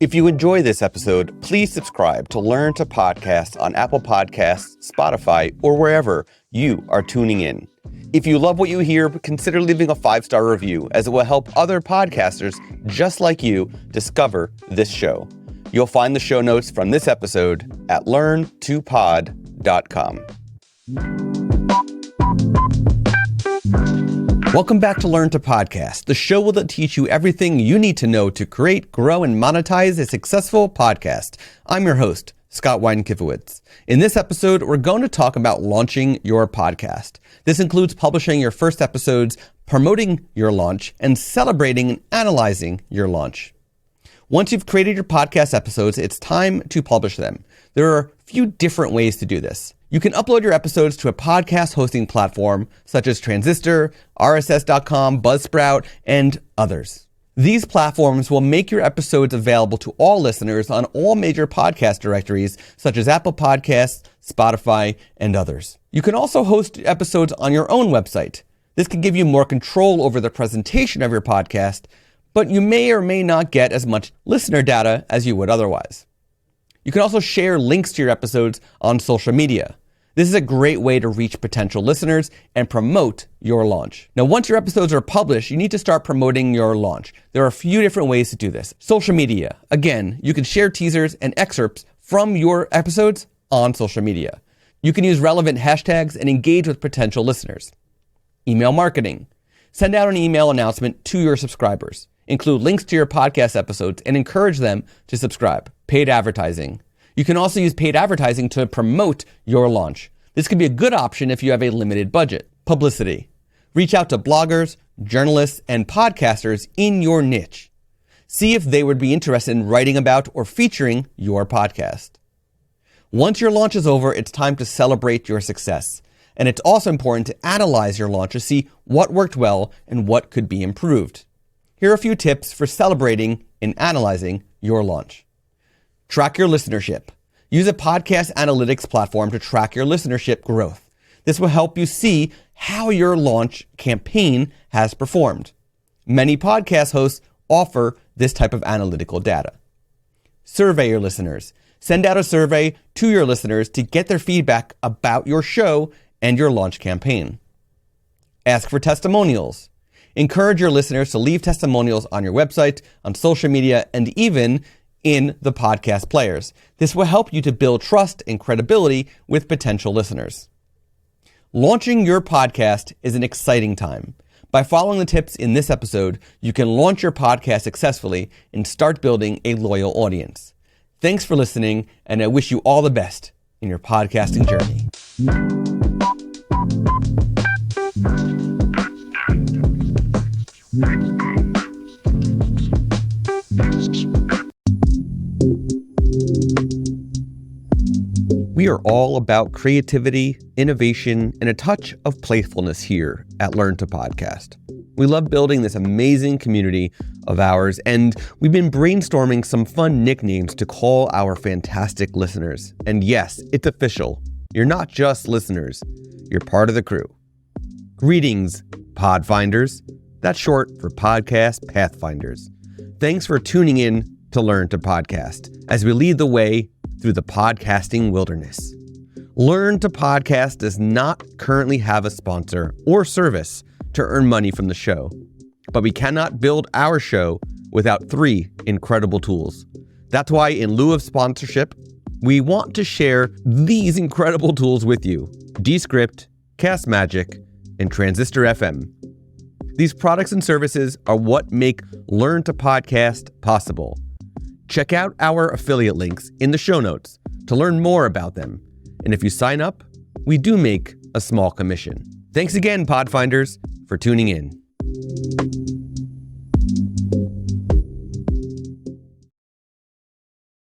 If you enjoy this episode, please subscribe to Learn to Podcast on Apple Podcasts, Spotify, or wherever you are tuning in. If you love what you hear, consider leaving a 5-star review, as it will help other podcasters just like you discover this show. You'll find the show notes from this episode at learn2pod.com. Welcome back to Learn to Podcast, the show that will teach you everything you need to know to create, grow, and monetize a successful podcast. I'm your host, Scott Wyden Kivowitz. In this episode, we're going to talk about launching your podcast. This includes publishing your first episodes, promoting your launch, and celebrating and analyzing your launch. Once you've created your podcast episodes, it's time to publish them. There are a few different ways to do this. You can upload your episodes to a podcast hosting platform such as Transistor, RSS.com, Buzzsprout, and others. These platforms will make your episodes available to all listeners on all major podcast directories such as Apple Podcasts, Spotify, and others. You can also host episodes on your own website. This can give you more control over the presentation of your podcast, but you may or may not get as much listener data as you would otherwise. You can also share links to your episodes on social media. This is a great way to reach potential listeners and promote your launch. Now, once your episodes are published, you need to start promoting your launch. There are a few different ways to do this. Social media. Again, you can share teasers and excerpts from your episodes on social media. You can use relevant hashtags and engage with potential listeners. Email marketing. Send out an email announcement to your subscribers. Include links to your podcast episodes and encourage them to subscribe. Paid advertising. You can also use paid advertising to promote your launch. This can be a good option if you have a limited budget. Publicity. Reach out to bloggers, journalists, and podcasters in your niche. See if they would be interested in writing about or featuring your podcast. Once your launch is over, it's time to celebrate your success. And it's also important to analyze your launch to see what worked well and what could be improved. Here are a few tips for celebrating and analyzing your launch. Track your listenership. Use a podcast analytics platform to track your listenership growth. This will help you see how your launch campaign has performed. Many podcast hosts offer this type of analytical data. Survey your listeners. Send out a survey to your listeners to get their feedback about your show and your launch campaign. Ask for testimonials. Encourage your listeners to leave testimonials on your website, on social media, and even in the podcast players. This will help you to build trust and credibility with potential listeners. Launching your podcast is an exciting time. By following the tips in this episode, you can launch your podcast successfully and start building a loyal audience. Thanks for listening, and I wish you all the best in your podcasting journey. We are all about creativity, innovation, and a touch of playfulness here at Learn to Podcast. We love building this amazing community of ours, and we've been brainstorming some fun nicknames to call our fantastic listeners. And yes, it's official. You're not just listeners. You're part of the crew. Greetings, Podfinders. That's short for Podcast Pathfinders. Thanks for tuning in to Learn to Podcast as we lead the way through the podcasting wilderness. Learn to Podcast does not currently have a sponsor or service to earn money from the show, but we cannot build our show without 3 incredible tools. That's why in lieu of sponsorship, we want to share these incredible tools with you: Descript, Cast Magic, and Transistor FM. These products and services are what make Learn to Podcast possible. Check out our affiliate links in the show notes to learn more about them. And if you sign up, we do make a small commission. Thanks again, Podfinders, for tuning in.